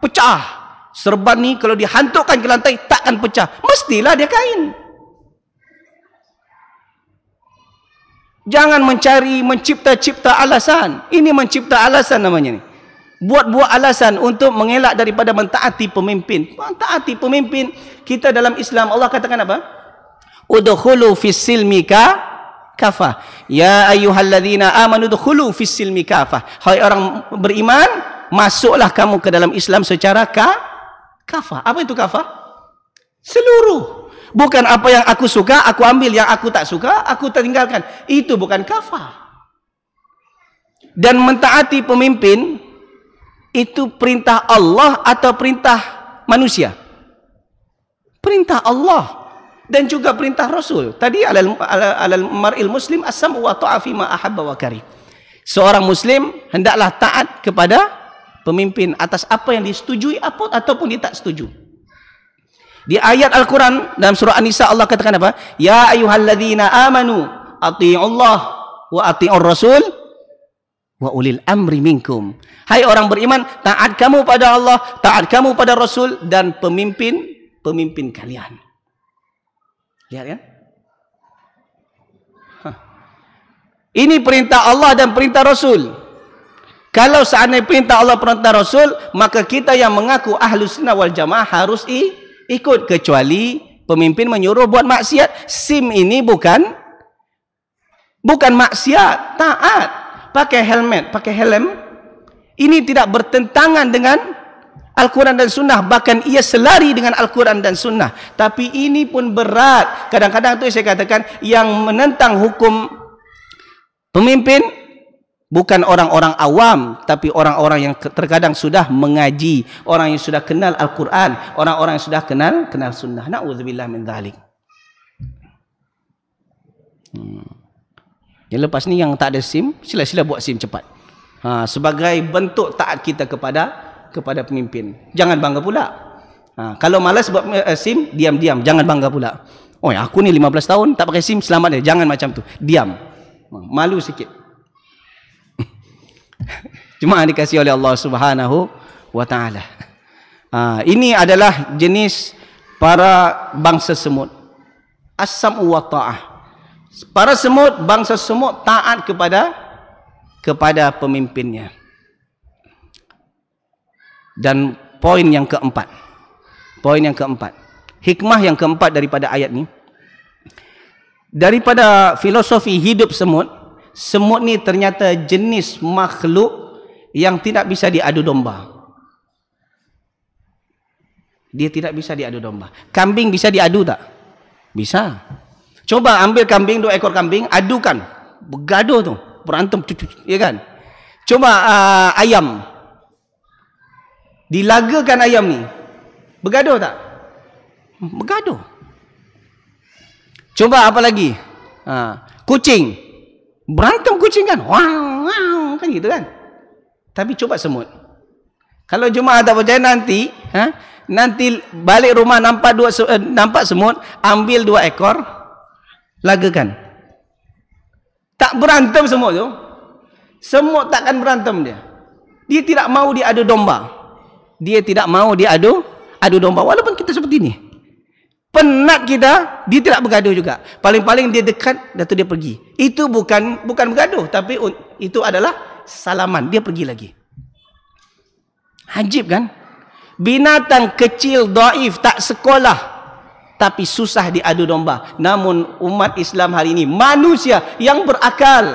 pecah. Serban ni kalau dihantukkan ke lantai takkan pecah. Mestilah dia kain. Jangan mencipta-cipta alasan. Ini mencipta alasan namanya ni. Buat-buat alasan untuk mengelak daripada mentaati pemimpin. Mentaati pemimpin. Kita dalam Islam, Allah katakan apa? Udkhulu fis silmi kafah. Ya ayyuhalladzina amanu udkhulu fis silmi kafah. Hai orang beriman, masuklah kamu ke dalam Islam secara kafah. Apa itu kafah? Seluruh. Bukan apa yang aku suka, aku ambil, yang aku tak suka, aku tinggalkan. Itu bukan kafah. Dan mentaati pemimpin itu perintah Allah atau perintah manusia? Perintah Allah dan juga perintah Rasul. Tadi alal mar'il muslim as-sam'u wa ta'a fi ma ahabba wa kari. Seorang muslim hendaklah taat kepada pemimpin atas apa yang disetujui ataupun dia tak setuju. Di ayat Al-Quran dalam surah An-Nisa Allah katakan apa? Ya ayyuhalladzina amanu atii'ullah wa atii'ur rasul wa ulil amri minkum. Hai orang beriman, taat kamu pada Allah, taat kamu pada Rasul dan pemimpin kalian. Lihat kan? Ini perintah Allah dan perintah Rasul. Kalau seandainya perintah Allah, perintah Rasul, maka kita yang mengaku Ahlus Sunnah wal Jamaah harus ikut, kecuali pemimpin menyuruh buat maksiat. SIM ini bukan maksiat, taat. Pakai helmet, pakai helm. Ini tidak bertentangan dengan Al-Quran dan Sunnah. Bahkan ia selari dengan Al-Quran dan Sunnah. Tapi ini pun berat. Kadang-kadang tu saya katakan, yang menentang hukum pemimpin bukan orang-orang awam, tapi orang-orang yang terkadang sudah mengaji, orang yang sudah kenal Al-Quran, orang-orang yang sudah kenal Sunnah. Na'udzubillah min dzalik. Yang lepas ni yang tak ada SIM, sila-sila buat SIM cepat. Sebagai bentuk taat kita kepada pemimpin. Jangan bangga pula. Kalau malas buat SIM, diam-diam, jangan bangga pula. Oh, aku ni 15 tahun tak pakai SIM, selamat dia. Jangan macam tu. Diam. Malu sikit. Cuma dikasih oleh Allah Subhanahu wa taala. Ini adalah jenis para bangsa semut. As-sam'u wa ta'ah. Para semut, bangsa semut taat kepada pemimpinnya. Dan poin yang keempat. Hikmah yang keempat daripada ayat ni. Daripada filosofi hidup semut, semut ni ternyata jenis makhluk yang tidak bisa diadu domba. Dia tidak bisa diadu domba. Kambing bisa diadu tak? Bisa. Coba ambil kambing, 2 ekor kambing, adukan. Bergaduh tu. Berantem. Ya kan? Coba ayam. Dilagakan ayam ni. Bergaduh tak? Bergaduh. Coba apa lagi? Kucing. Berantem kucing kan? Wang, kan gitu kan? Tapi coba semut. Kalau jemaah tak percaya nanti balik rumah nampak semut, ambil 2 ekor, lagakan. Tak berantem semut tu. Semut takkan berantem dia. Dia tidak mau diadu domba. Dia tidak mau diadu domba. Walaupun kita seperti ini. Penat kita, dia tidak bergaduh juga. Paling-paling dia dekat, dah tu dia pergi. Itu bukan bergaduh, tapi itu adalah salaman. Dia pergi lagi. Ajib kan? Binatang kecil, dhaif, tak sekolah, tapi susah diadu domba. Namun umat Islam hari ini, manusia yang berakal,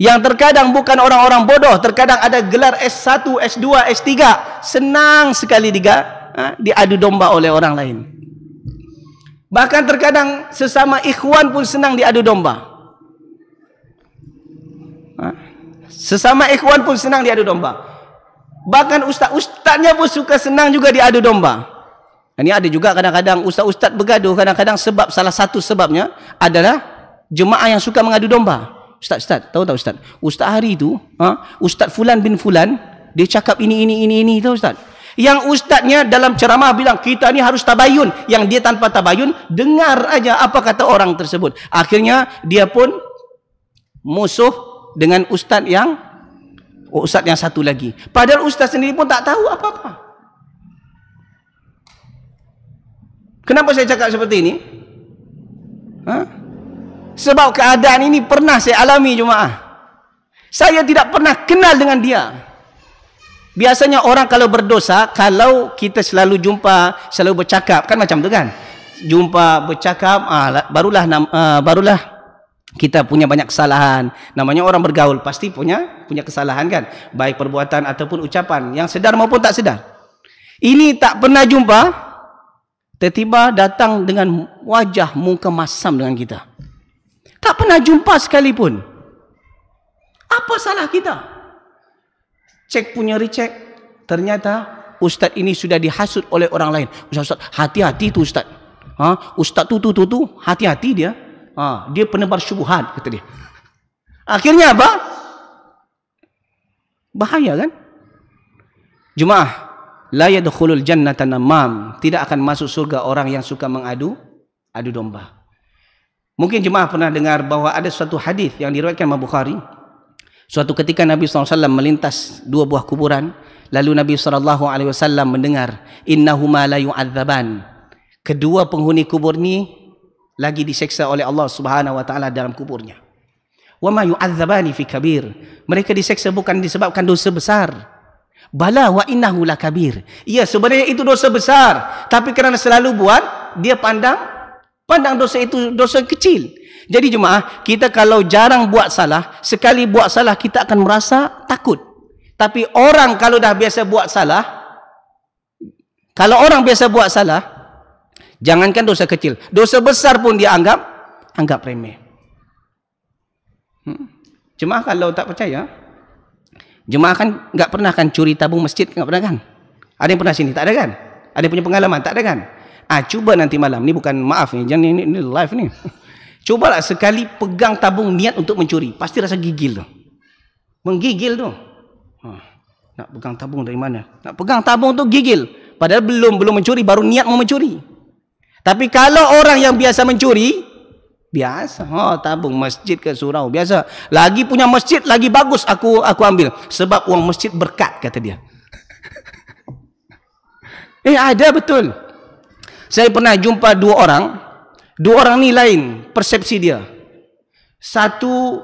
yang terkadang bukan orang-orang bodoh, terkadang ada gelar S1, S2, S3, senang sekali diadu domba oleh orang lain. Bahkan terkadang sesama ikhwan pun senang diadu domba. Sesama ikhwan pun senang diadu domba. Bahkan ustaz-ustaznya pun suka senang juga diadu domba. Ini ada juga kadang-kadang ustaz-ustaz bergaduh, kadang-kadang salah satu sebabnya adalah jemaah yang suka mengadu domba. Ustaz, tahu tak ustaz? Ustaz hari itu, Ustaz Fulan bin Fulan, dia cakap ini, tahu ustaz? Yang ustaznya dalam ceramah bilang, kita ni harus tabayun. Yang dia tanpa tabayun, dengar aja apa kata orang tersebut. Akhirnya, dia pun musuh dengan ustaz yang satu lagi. Padahal ustaz sendiri pun tak tahu apa-apa. Kenapa saya cakap seperti ini? Sebab keadaan ini pernah saya alami jemaah. Saya tidak pernah kenal dengan dia. Biasanya orang kalau berdosa, kalau kita selalu jumpa, selalu bercakap, kan macam tu kan? Jumpa, bercakap, barulah kita punya banyak kesalahan. Namanya orang bergaul, pasti punya kesalahan kan? Baik perbuatan ataupun ucapan, yang sedar maupun tak sedar. Ini tak pernah jumpa, tiba-tiba datang dengan wajah muka masam dengan kita. Tak pernah jumpa sekalipun. Apa salah kita? Cek punya recheck, ternyata ustaz ini sudah dihasut oleh orang lain. Ustaz, hati-hati tu ustaz. Ustaz tu hati-hati dia. Dia penebar syubhat, kata dia. Akhirnya apa? Bahaya kan? Jemaah, la yadkhulul jannata namam. Tidak akan masuk surga orang yang suka mengadu domba. Mungkin jemaah pernah dengar bahawa ada suatu hadis yang diriwayatkan Imam Bukhari. Suatu ketika Nabi SAW melintas dua buah kuburan, lalu Nabi SAW mendengar, innahuma la yu'adzaban. Kedua penghuni kubur ni lagi diseksa oleh Allah Subhanahu wa taala dalam kuburnya. Wa ma yu'adzabani fi kabir. Mereka diseksa bukan disebabkan dosa besar. Bala wa innahu lakabir. Ya, sebenarnya itu dosa besar, tapi kerana selalu buat, dia pandang dosa itu dosa kecil. Jadi jemaah, kita kalau jarang buat salah, sekali buat salah kita akan merasa takut. Tapi orang kalau dah biasa buat salah, kalau orang biasa buat salah, jangankan dosa kecil, dosa besar pun dia anggap remeh. Jemaah kalau tak percaya, jemaah kan enggak pernah kan curi tabung masjid, enggak pernah kan? Ada yang pernah sini? Tak ada kan? Ada yang punya pengalaman? Tak ada kan? Cuba nanti malam ni, bukan maaf ni, jangan ini live ni. Cubalah sekali pegang tabung niat untuk mencuri, pasti rasa gigil tu. Menggigil tu. Nak pegang tabung dari mana? Nak pegang tabung tu gigil. Padahal belum mencuri, baru niat mau mencuri. Tapi kalau orang yang biasa mencuri, biasa, tabung masjid ke surau, biasa. Lagi punya masjid lagi bagus aku ambil, sebab uang masjid berkat, kata dia. Ada betul. Saya pernah jumpa dua orang ni lain persepsi dia. Satu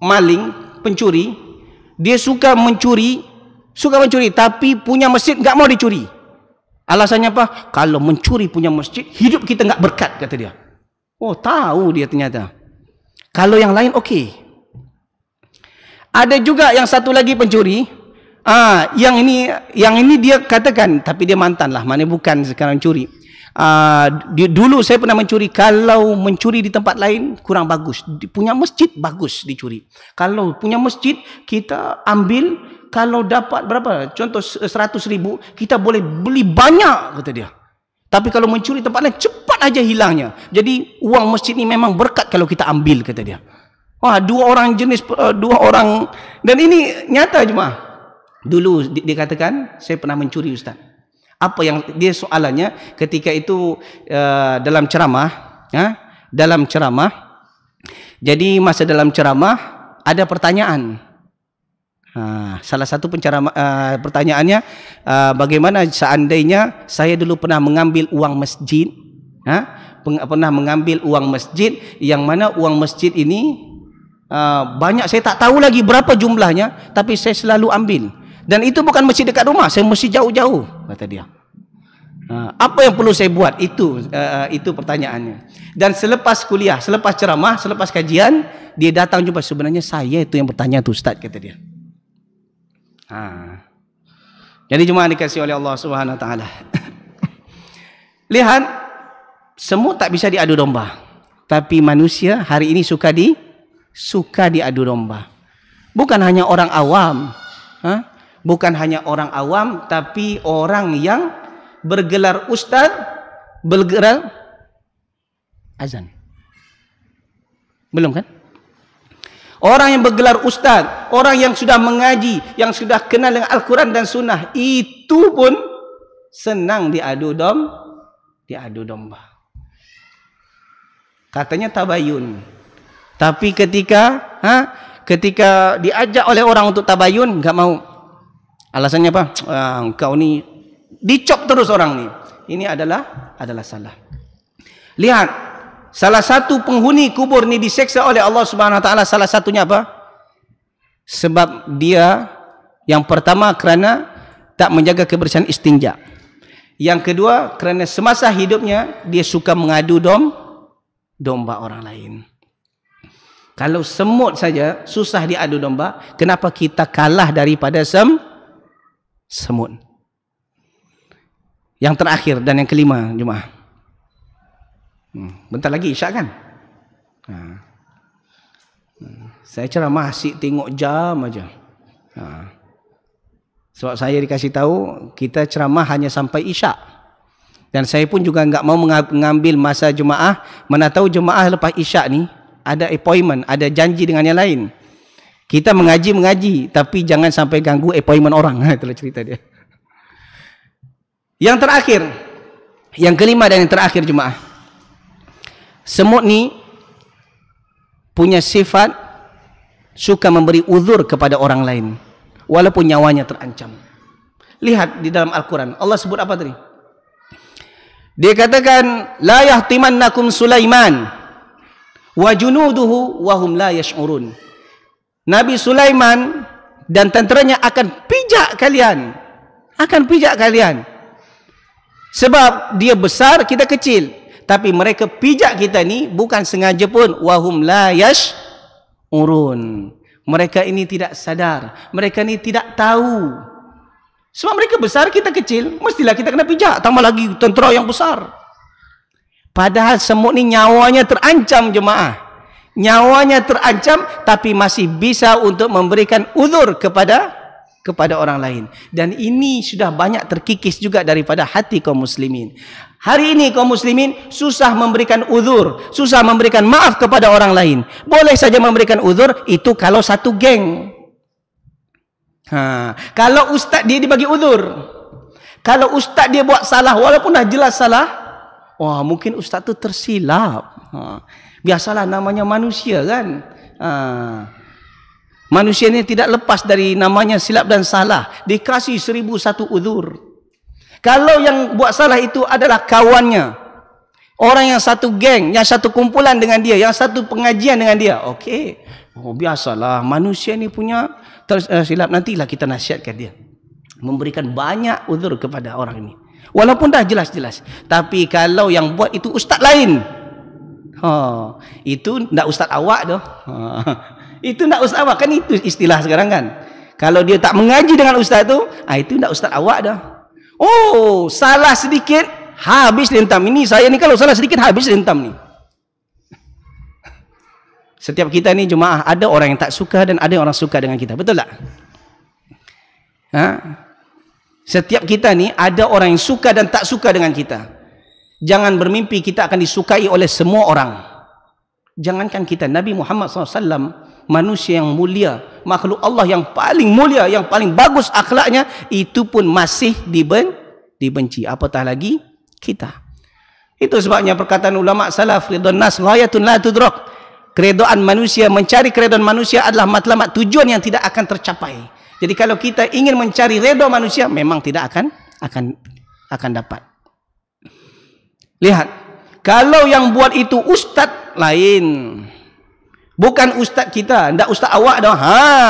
maling, pencuri, dia suka mencuri, tapi punya masjid enggak mau dicuri. Alasannya apa? Kalau mencuri punya masjid, hidup kita enggak berkat, kata dia. Tahu dia ternyata. Kalau yang lain okey. Ada juga yang satu lagi pencuri. Yang ini dia katakan, tapi dia mantan lah, mana bukan sekarang curi. Dulu saya pernah mencuri. Kalau mencuri di tempat lain kurang bagus, punya masjid bagus dicuri. Kalau punya masjid kita ambil, kalau dapat berapa, contoh 100,000, kita boleh beli banyak, kata dia. Tapi kalau mencuri tempat lain cepat aja hilangnya. Jadi uang masjid ni memang berkat kalau kita ambil, kata dia. Dua orang, dan ini nyata jemaah. Dulu dia katakan, saya pernah mencuri ustaz. Apa yang dia soalannya ketika itu dalam ceramah, jadi masa dalam ceramah ada pertanyaan. Salah satu pertanyaannya, bagaimana seandainya saya dulu pernah mengambil uang masjid, pernah mengambil uang masjid, yang mana uang masjid ini banyak, saya tak tahu lagi berapa jumlahnya, tapi saya selalu ambil. Dan itu bukan masjid dekat rumah, saya mesti jauh-jauh, kata dia. Apa yang perlu saya buat? Itu pertanyaannya. Dan selepas kuliah, selepas ceramah, selepas kajian, dia datang jumpa, sebenarnya saya itu yang bertanya tu ustaz, kata dia. Jadi cuma dikasih oleh Allah Subhanahu Wa Taala. Lihat, semua tak bisa diadu domba, tapi manusia hari ini suka diadu domba. Bukan hanya orang awam, bukan hanya orang awam, tapi orang yang bergelar ustaz, bergelar azan. Belum kan? Orang yang bergelar ustaz, orang yang sudah mengaji, yang sudah kenal dengan Al-Quran dan Sunnah, itu pun senang diadu domba. Katanya tabayun. Tapi ketika diajak oleh orang untuk tabayun, enggak mau. Alasannya apa? Engkau ni dicop terus orang ni. Ini adalah salah. Lihat, salah satu penghuni kubur ni diseksa oleh Allah Subhanahu Wa Taala, salah satunya apa? Sebab dia yang pertama kerana tak menjaga kebersihan istinja. Yang kedua kerana semasa hidupnya dia suka mengadu domba orang lain. Kalau semut saja susah diadu domba, kenapa kita kalah daripada semut? Yang terakhir dan yang kelima, jemaah. Bentar lagi isyak kan? Saya ceramah asyik tengok jam aja. Sebab saya dikasih tahu kita ceramah hanya sampai isyak. Dan saya pun juga enggak mau mengambil masa jemaah, mana tahu jemaah lepas isyak ni ada appointment, ada janji dengan yang lain. Kita mengaji, tapi jangan sampai ganggu appointment orang. Itulah cerita dia. Yang terakhir, yang kelima dan yang terakhir jemaah. Semut ni punya sifat suka memberi uzur kepada orang lain walaupun nyawanya terancam. Lihat di dalam Al-Quran, Allah sebut apa tadi? Dia katakan, la yahtimannakum Sulaiman wa junuduhu wa hum la yash'urun. Nabi Sulaiman dan tenteranya akan pijak kalian. Sebab dia besar, kita kecil. Tapi mereka pijak kita ni bukan sengaja pun. Wahum la yash'urun. Mereka ini tidak sadar. Mereka ini tidak tahu. Sebab mereka besar, kita kecil. Mestilah kita kena pijak. Tambah lagi tentera yang besar. Padahal semut ni nyawanya terancam jemaah. Nyawanya terancam, tapi masih bisa untuk memberikan uzur kepada orang lain. Dan ini sudah banyak terkikis juga daripada hati kaum muslimin. Hari ini kaum muslimin susah memberikan uzur, susah memberikan maaf kepada orang lain. Boleh saja memberikan uzur itu kalau satu geng. Kalau ustaz dia dibagi uzur. Kalau ustaz dia buat salah walaupun dah jelas salah, wah mungkin ustaz tu tersilap. Biasalah namanya manusia kan. Manusia ni tidak lepas dari namanya silap dan salah. Dikasih 1001 uzur. Kalau yang buat salah itu adalah kawannya, orang yang satu geng, yang satu kumpulan dengan dia, yang satu pengajian dengan dia, okey. Oh biasalah manusia ni punya silap, nantilah kita nasihatkan dia. Memberikan banyak uzur kepada orang ini. Walaupun dah jelas-jelas. Tapi kalau yang buat itu ustaz lain, itu ndak ustaz awak dah. Itu ndak ustaz awak, kan itu istilah sekarang kan. Kalau dia tak mengaji dengan ustaz tu, itu ndak ustaz awak dah. Oh, salah sedikit habis lentam. Ini saya ni kalau salah sedikit habis lentam ni. Setiap kita ni jemaah ada orang yang tak suka dan ada orang suka dengan kita. Betul tak? Setiap kita ni ada orang yang suka dan tak suka dengan kita. Jangan bermimpi kita akan disukai oleh semua orang. Jangankan kita, Nabi Muhammad SAW, manusia yang mulia, makhluk Allah yang paling mulia, yang paling bagus akhlaknya, itu pun masih dibenci. Apatah lagi kita. Itu sebabnya perkataan ulama salaf, ridwan nas ghayatun la tudrak. Keredaan manusia, mencari keredaan manusia adalah matlamat, tujuan yang tidak akan tercapai. Jadi kalau kita ingin mencari redha manusia, memang tidak akan dapat. Lihat, kalau yang buat itu ustaz lain, bukan ustaz kita, ndak ustaz awak dah,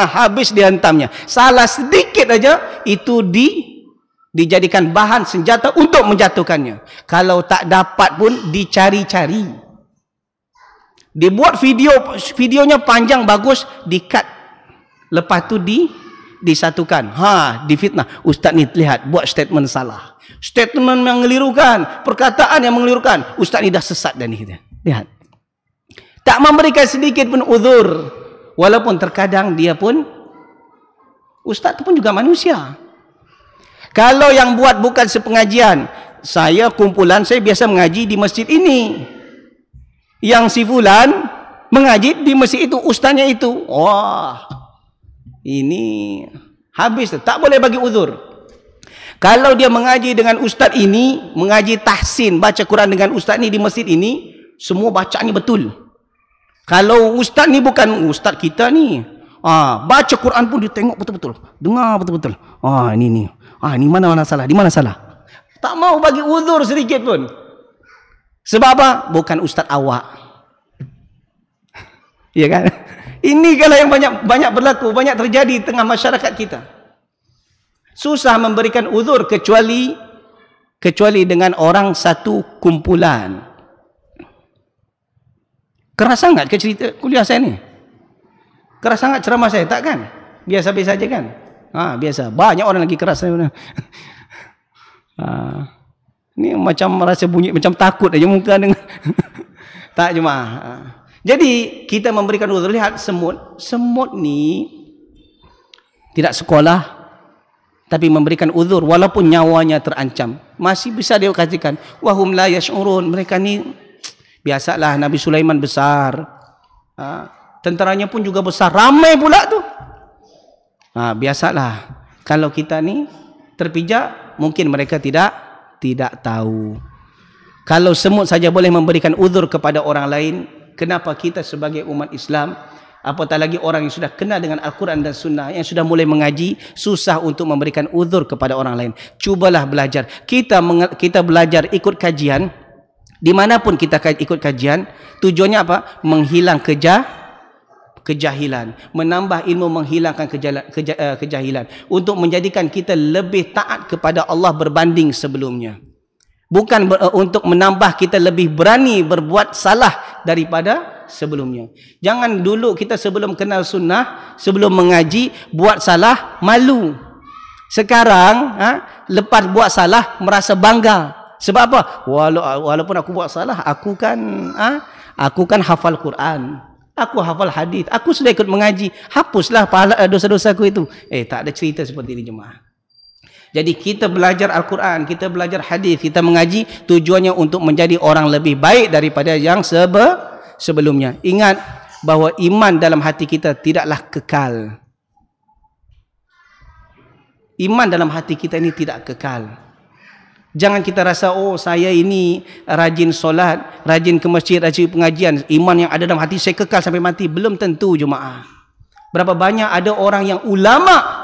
habis dihantamnya. Salah sedikit aja itu dijadikan bahan senjata untuk menjatuhkannya. Kalau tak dapat pun dicari-cari. Dibuat videonya panjang bagus, di-cut. Lepas tu disatukan. Difitnah. Ustaz ni lihat buat statement salah. Statement yang mengelirukan, perkataan yang mengelirukan. Ustaz ni dah sesat dah ni kita. Lihat. Tak memberikan sedikit pun uzur. Walaupun terkadang dia pun, ustaz tu pun juga manusia. Kalau yang buat bukan sepengajian, saya kumpulan, saya biasa mengaji di masjid ini. Yang si fulan mengaji di masjid itu, ustaznya itu. Wah, ini habis. Tak boleh bagi uzur. Kalau dia mengaji dengan ustaz ini, mengaji tahsin, baca Quran dengan ustaz ni di masjid ini, semua bacaan ni betul. Kalau ustaz ni bukan ustaz kita ni, baca Quran pun dia tengok betul-betul, dengar betul-betul. Ini mana salah, di mana salah. Tak mau bagi uzur sedikit pun. Sebab apa? Bukan ustaz awak. Ya kan? Ini kalau yang banyak berlaku, banyak terjadi di tengah masyarakat kita. Susah memberikan uzur kecuali dengan orang satu kumpulan. Keras sangat ke cerita kuliah saya ni? Keras sangat ceramah saya, tak kan? Biasa-biasa saja kan? Biasa. Banyak orang lagi keras saya. Ni macam rasa bunyi, macam takut aja muka dengan tak jemaah. Jadi kita memberikan uzur. Lihat semut ni tidak sekolah tapi memberikan uzur walaupun nyawanya terancam. Masih bisa dia katakan wahum la yash'urun, mereka ni biasalah, Nabi Sulaiman besar. Tenteranya pun juga besar, ramai pula tu. Biasalah. Kalau kita ni terpijak, mungkin mereka tidak tahu. Kalau semut saja boleh memberikan uzur kepada orang lain, kenapa kita sebagai umat Islam, apatah lagi orang yang sudah kenal dengan Al-Quran dan Sunnah, yang sudah mulai mengaji, susah untuk memberikan uzur kepada orang lain. Cubalah belajar. Kita belajar ikut kajian, dimanapun kita ikut kajian, tujuannya apa? Menghilang kejahilan, menambah ilmu, menghilangkan kejahilan, untuk menjadikan kita lebih taat kepada Allah berbanding sebelumnya. Bukan untuk menambah kita lebih berani berbuat salah daripada sebelumnya. Jangan dulu kita sebelum kenal sunnah, sebelum mengaji, buat salah malu. Sekarang lepas buat salah merasa bangga. Sebab apa? Walaupun aku buat salah, aku kan hafal Quran, aku hafal hadis, aku sudah ikut mengaji, hapuslah pahala dosa-dosaku itu. Tak ada cerita seperti ini jemaah. Jadi kita belajar Al-Quran, kita belajar hadis, kita mengaji, tujuannya untuk menjadi orang lebih baik daripada yang sebelumnya. Ingat bahawa iman dalam hati kita tidaklah kekal. Iman dalam hati kita ini tidak kekal. Jangan kita rasa, saya ini rajin solat, rajin ke masjid, rajin pengajian, iman yang ada dalam hati saya kekal sampai mati. Belum tentu jemaah. Berapa banyak ada orang yang ulama,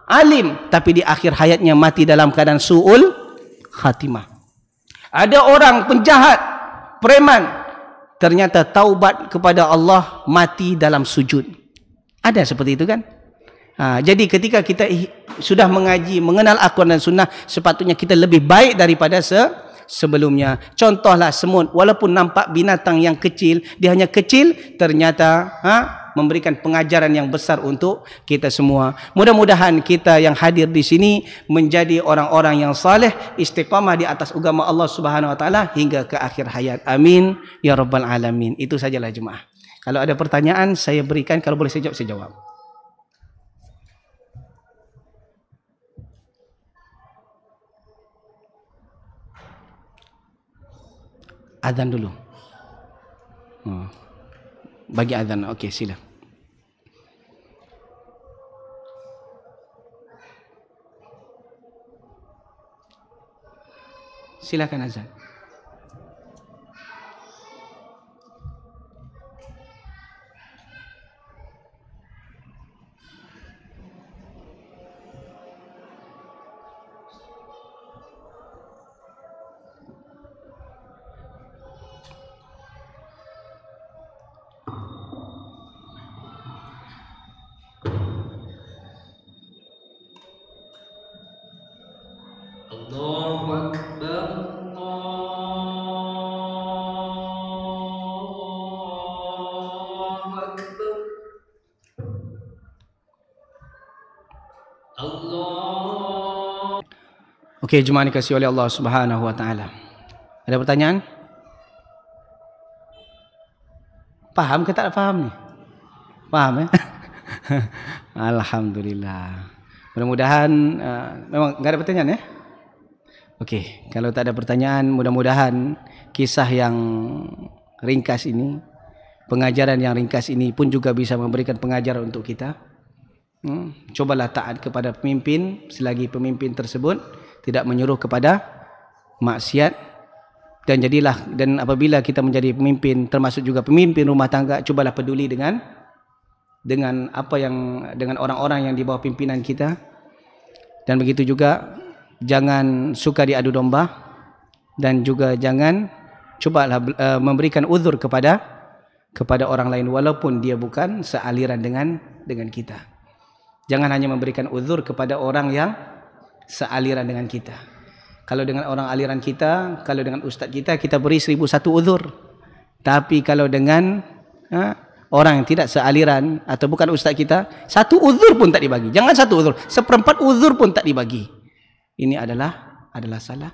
alim, tapi di akhir hayatnya mati dalam keadaan su'ul khatimah. Ada orang penjahat, preman, ternyata taubat kepada Allah, mati dalam sujud. Ada seperti itu kan? Jadi ketika kita sudah mengaji, mengenal Al-Quran dan Sunnah, sepatutnya kita lebih baik daripada sebelumnya. Contohlah semut, walaupun nampak binatang yang kecil, dia hanya kecil, ternyata memberikan pengajaran yang besar untuk kita semua. Mudah-mudahan kita yang hadir di sini menjadi orang-orang yang saleh, istiqamah di atas agama Allah Subhanahu wa taala hingga ke akhir hayat. Amin ya rabbal alamin. Itu sajalah jemaah. Kalau ada pertanyaan saya berikan, kalau boleh saya jawab, saya jawab. Azan dulu. Bagi azan. Okey, sila. Silakan azan. Allahu Akbar. Okey, jemaah dikasihi oleh Allah Subhanahu wa taala. Ada pertanyaan? Faham ke tak faham ni? Faham ya? Alhamdulillah. Mudah-mudahan memang enggak ada pertanyaan ya? Okey, kalau tak ada pertanyaan, mudah-mudahan kisah yang ringkas ini, pengajaran yang ringkas ini pun juga bisa memberikan pengajaran untuk kita. Cobalah taat kepada pemimpin selagi pemimpin tersebut tidak menyuruh kepada maksiat, dan apabila kita menjadi pemimpin, termasuk juga pemimpin rumah tangga, cubalah peduli dengan orang-orang yang di bawah pimpinan kita. Dan begitu juga jangan suka diadu domba, dan juga jangan cubalah memberikan uzur kepada orang lain walaupun dia bukan sealiran dengan kita. Jangan hanya memberikan uzur kepada orang yang sealiran dengan kita. Kalau dengan orang aliran kita, kalau dengan ustaz kita, kita beri 1001 uzur. Tapi kalau dengan orang yang tidak sealiran atau bukan ustaz kita, 1 uzur pun tak dibagi. Jangan 1 uzur, 1/4 uzur pun tak dibagi. Ini adalah salah.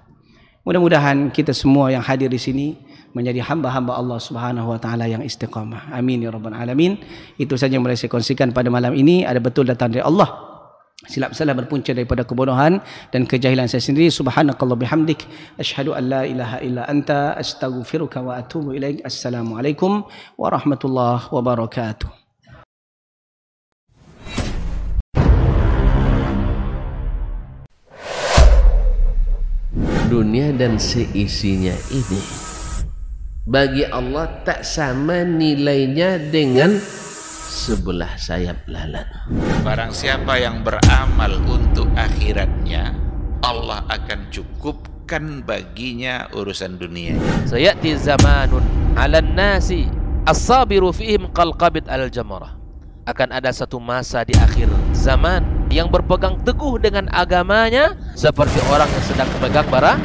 Mudah-mudahan kita semua yang hadir di sini menjadi hamba-hamba Allah Subhanahu wa taala yang istiqamah. Amin ya rabbal alamin. Itu saja yang boleh saya kongsikan pada malam ini. Ada betul datang dari Allah. Silap salah berpunca daripada kebodohan dan kejahilan saya sendiri. Subhanakallah bihamdik, asyhadu an la ilaha illa anta, astaghfiruka wa atubu ilaik. Assalamualaikum warahmatullahi wabarakatuh. Dunia dan seisinya ini bagi Allah tak sama nilainya dengan sebelah sayap lalat. Barang siapa yang beramal untuk akhiratnya, Allah akan cukupkan baginya urusan dunia. Sayati zamanun 'alan nasi as-sabiru fihim qalqabit al-jamarah. Akan ada satu masa di akhir zaman yang berpegang teguh dengan agamanya seperti orang yang sedang memegang bara